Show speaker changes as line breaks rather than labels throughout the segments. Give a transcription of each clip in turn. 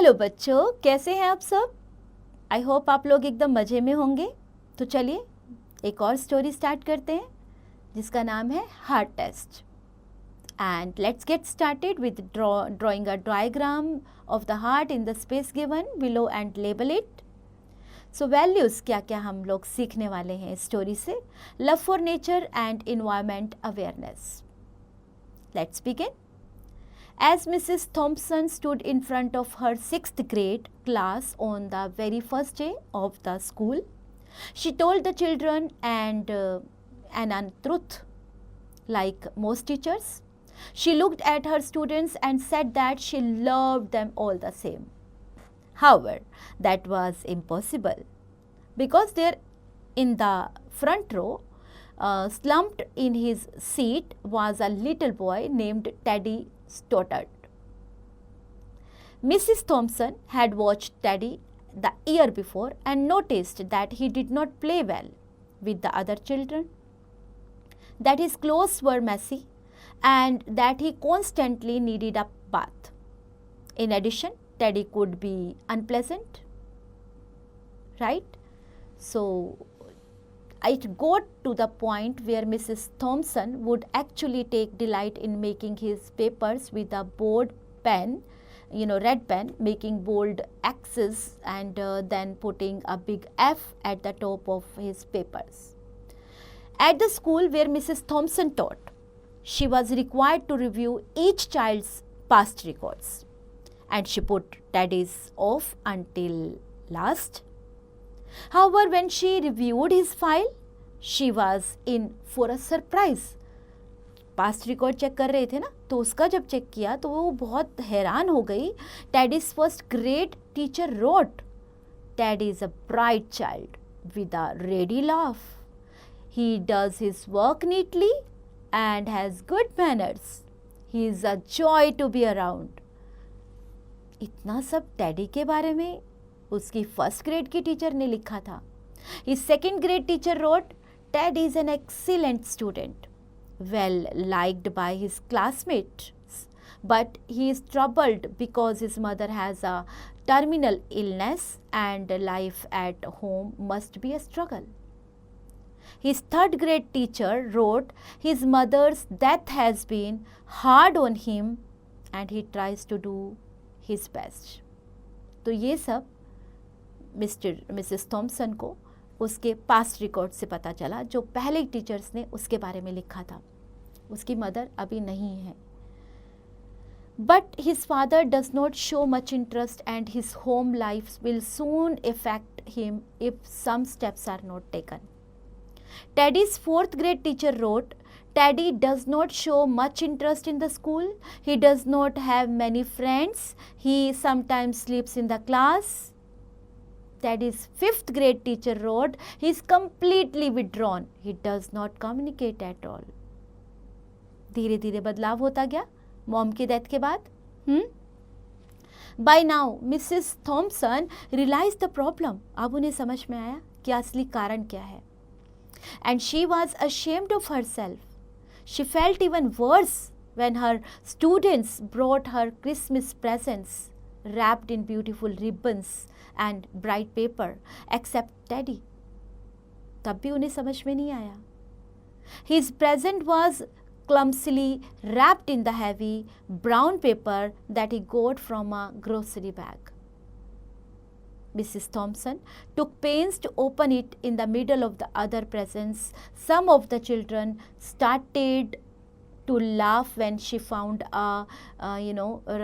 Hello बच्चों, कैसे हैं आप सब? आई होप आप लोग एकदम मज़े में होंगे। तो चलिए एक और स्टोरी स्टार्ट करते हैं जिसका नाम है heart test. And let's get started with drawing a diagram of the heart in the space given below and label it. So values क्या क्या हम लोग सीखने वाले हैं स्टोरी से? Love for nature and environment awareness. Let's begin. As Mrs. Thompson stood in front of her 6th grade class on the very first day of the school, she told the children an untruth. Like most teachers, she looked at her students and said that she loved them all the same. However, that was impossible because there in the front row, slumped in his seat, was a little boy named Teddy stuttered. Mrs. Thompson had watched Teddy the year before and noticed that he did not play well with the other children, that his clothes were messy, and that he constantly needed a bath. In addition, Teddy could be unpleasant, right? So, it got to the point where Mrs. Thompson would actually take delight in making his papers with a bold pen, red pen, making bold X's and then putting a big F at the top of his papers. At the school where Mrs. Thompson taught, she was required to review each child's past records, and she put Teddy's off until last. However, when she reviewed his file, she was in for a surprise. Past record check कर रहे थे ना, तो उसका जब check किया तो वो बहुत हैरान हो गई. Teddy's first grade teacher wrote, Teddy is a bright child with a ready laugh. He does his work neatly and has good manners. He is a joy to be around. इतना सब teddy के बारे में उसकी first grade की teacher ने लिखा था. His second grade teacher wrote, Ted is an excellent student, well liked by his classmates, but he is troubled because his mother has a terminal illness and life at home must be a struggle. His third grade teacher wrote, his mother's death has been hard on him and he tries to do his best. तो ये सब Mrs Thompson को उसके past record से पता चला जो पहले टीचर्स ने उसके बारे में लिखा था. उसकी मदर अभी नहीं है. But his father does not show much interest and his home life will soon affect him if some steps are not taken. Teddy's fourth grade teacher wrote, Teddy does not show much interest in the school. He does not have many friends. He sometimes sleeps in the class. Teddy's fifth grade teacher wrote, he is completely withdrawn. He does not communicate at all. धीरे धीरे बदलाव होता गया mom की death के बाद. By now, Mrs. Thompson realized the problem. अब उन्हें समझ में आया कि असली कारण क्या है. And she was ashamed of herself. She felt even worse when her students brought her Christmas presents wrapped in beautiful ribbons and bright paper, except Teddy. तब भी उन्हें समझ में नहीं आया. His present was clumsily wrapped in the heavy brown paper that he got from a grocery bag. Mrs. Thompson took pains to open it in the middle of the other presents. Some of the children started to laugh when she found a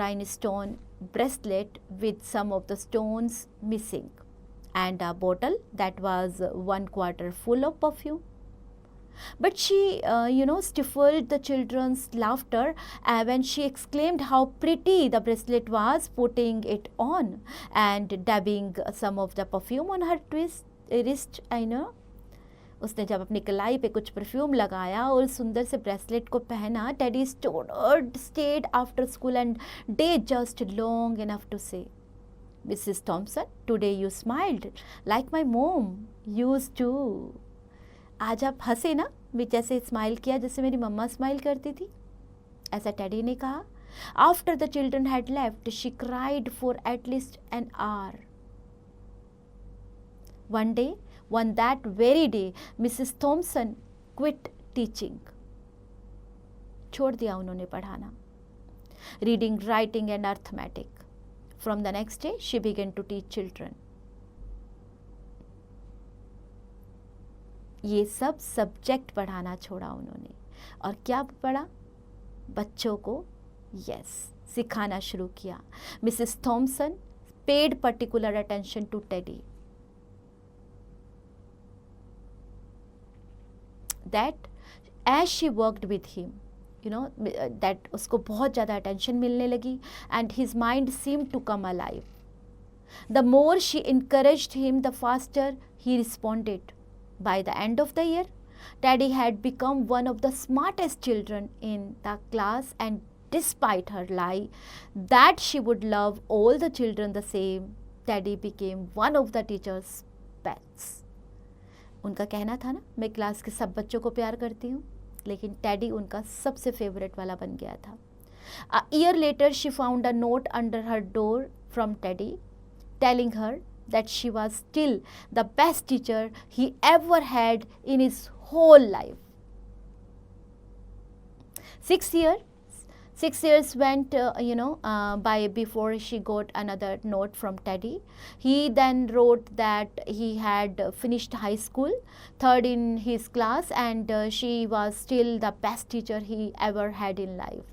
rhinestone bracelet with some of the stones missing, and a bottle that was 1/4 full of perfume. But she, stifled the children's laughter when she exclaimed how pretty the bracelet was, putting it on and dabbing some of the perfume on her wrist. उसने जब अपनी कलाई पे कुछ perfume लगाया और सुंदर से ब्रेसलेट को पहना, Teddy stayed after school and day just long enough to say, Mrs. Thompson, today you smiled like my mom used to. आज आप हंसे ना, मैं जैसे स्माइल किया जैसे मेरी मम्मा स्माइल करती थी. ऐसा टेडी ने कहा. After the children had left, she cried for at least an hour. On that very day, Mrs. Thompson quit teaching. छोड़ दिया उन्होंने पढ़ाना. Reading, writing and arithmetic. From the next day, she began to teach children. ये सब subject पढ़ाना छोड़ा उन्होंने और क्या पढ़ा? बच्चों को सिखाना शुरू किया. Mrs Thompson paid particular attention to Teddy. That as she worked with him, that उसको बहुत ज़्यादा attention मिलने लगी and his mind seemed to come alive. The more she encouraged him, the faster he responded. By the end of the year, Teddy had become one of the smartest children in the class, and despite her lie that she would love all the children the same, Teddy became one of the teacher's pets. उनका कहना था ना, मैं class के सब बच्चों को प्यार करती हूँ, लेकिन टेडी उनका सबसे फेवरेट वाला बन गया था. A year later, she found a note under her door from Teddy, telling her that she was still the best teacher he ever had in his whole life. 6 years went by before she got another note from Teddy. He then wrote that he had finished high school, third in his class, and she was still the best teacher he ever had in life.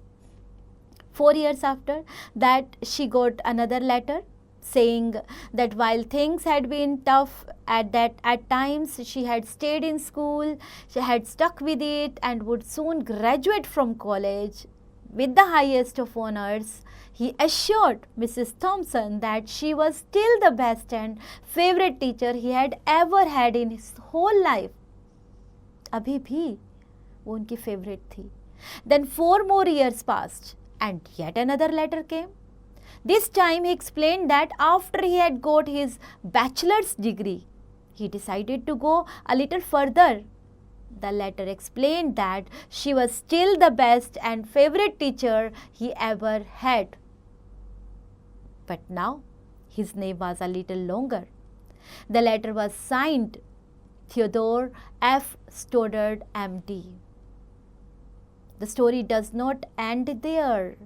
4 years after that, she got another letter saying that while things had been tough at times, she had stayed in school, she had stuck with it, and would soon graduate from college with the highest of honors. He assured Mrs. Thompson that she was still the best and favorite teacher he had ever had in his whole life. अभी भी वो उनकी favorite थी. Then 4 more years passed and yet another letter came. This time he explained that after he had got his bachelor's degree, he decided to go a little further. The letter explained that she was still the best and favorite teacher he ever had. But now his name was a little longer. The letter was signed Theodore F. Stoddard, M.D. The story does not end there.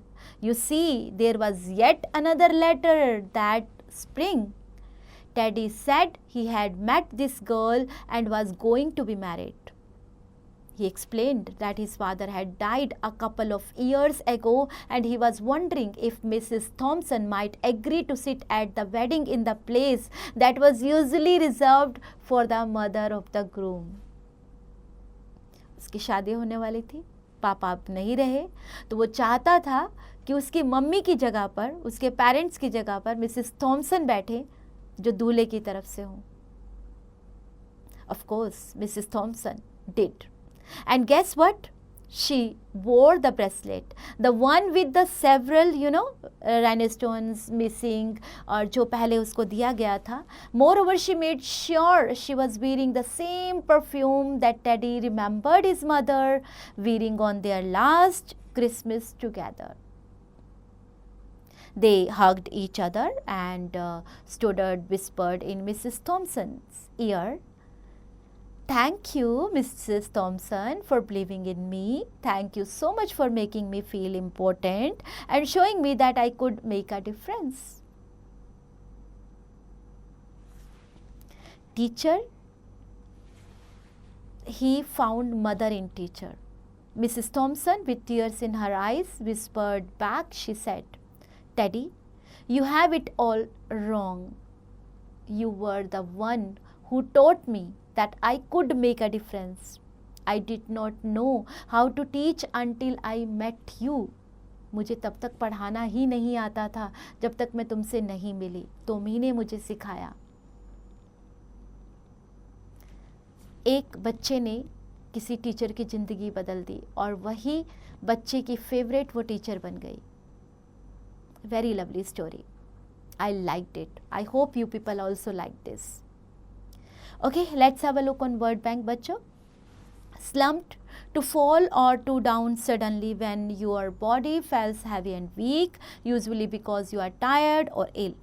You see, there was yet another letter that spring. Teddy said he had met this girl and was going to be married. He explained that his father had died a couple of years ago and he was wondering if Mrs. Thompson might agree to sit at the wedding in the place that was usually reserved for the mother of the groom. उसकी शादी होने वाली थी, पापा अब नहीं रहे, तो वो चाहता था कि उसकी मम्मी की जगह पर, उसके पेरेंट्स की जगह पर मिसेस थॉम्सन बैठे जो दूल्हे की तरफ से हों. Of course, Mrs. Thompson did. And guess what? She wore the bracelet, the one with the several, rhinestones missing, और जो पहले उसको दिया गया था. Moreover, she made sure she was wearing the same perfume that Teddy remembered his mother wearing on their last Christmas together. They hugged each other and Stoddard whispered in Mrs. Thompson's ear, "Thank you, Mrs. Thompson, for believing in me. Thank you so much for making me feel important and showing me that I could make a difference." Teacher, he found mother in teacher. Mrs. Thompson, with tears in her eyes, whispered back, she said, "Teddy, you have it all wrong. You were the one who taught me that I could make a difference. I did not know how to teach until I met you." मुझे तब तक पढ़ाना ही नहीं आता था जब तक मैं तुमसे नहीं मिली. तुम ही ने मुझे सिखाया. एक बच्चे ने किसी टीचर की ज़िंदगी बदल दी और वही बच्चे की फेवरेट वो टीचर बन गई. Very lovely story. I liked it. I hope you people also like this. Okay, let's have a look on word bank, बच्चों. slumped, to fall or to down suddenly when your body feels heavy and weak, usually because you are tired or ill.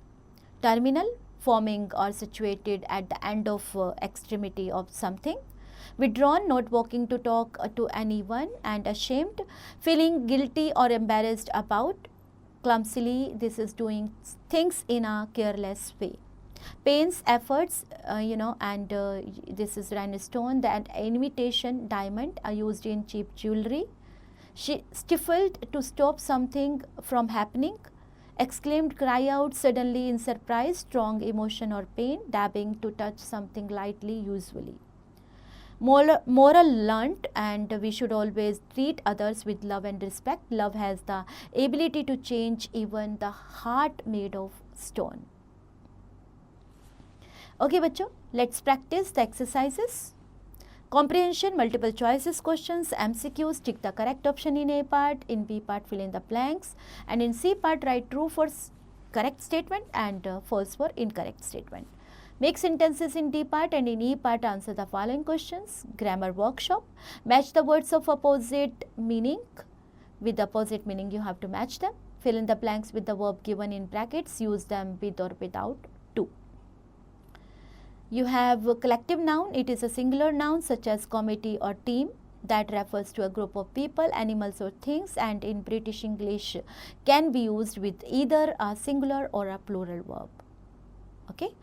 Terminal, forming or situated at the end of extremity of something. Withdrawn, not walking to talk to anyone, and ashamed, feeling guilty or embarrassed about. Clumsily, this is doing things in a careless way. Pains, efforts, and this is rhinestone, that imitation diamond are used in cheap jewelry. She stifled, to stop something from happening. Exclaimed, cry out suddenly in surprise, strong emotion or pain. Dabbing, to touch something lightly, usually. Moral learnt, and we should always treat others with love and respect. Love has the ability to change even the heart made of stone. Okay बच्चों, let's practice the exercises. Comprehension, multiple choices questions, MCQs, tick the correct option in A part, in B part fill in the blanks, and in C part write true for correct statement and false for incorrect statement. Make sentences in D part, and in E part answer the following questions. Grammar workshop, match the words of opposite meaning. With the opposite meaning you have to match them. Fill in the blanks with the verb given in brackets, use them with or without to. You have a collective noun, it is a singular noun such as committee or team that refers to a group of people, animals or things, and in British English can be used with either a singular or a plural verb. Okay.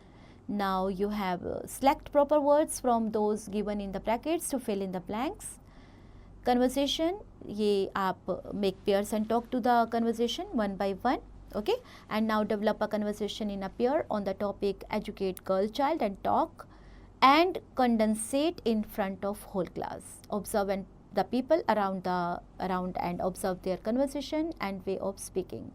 Now you have select proper words from those given in the brackets to fill in the blanks. Conversation, ये आप make pairs and talk to the conversation one by one. Okay, and now develop a conversation in a pair on the topic educate girl child and talk and condensate in front of whole class. Observe the people around and observe their conversation and way of speaking.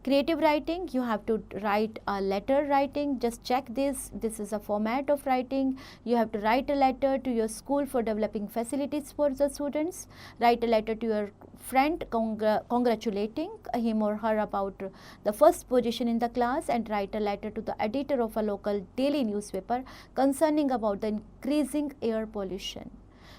Creative writing, you have to write a letter writing. Just check this is a format of writing. You have to write a letter to your school for developing facilities for the students. Write a letter to your friend congratulating him or her about the first position in the class, and write a letter to the editor of a local daily newspaper concerning about the increasing air pollution.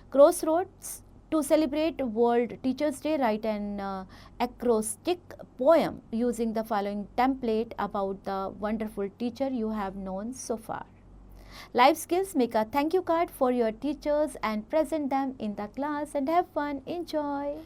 Crossroads, to celebrate World Teachers' Day, write an acrostic poem using the following template about the wonderful teacher you have known so far. Life skills, make a thank you card for your teachers and present them in the class and have fun. Enjoy.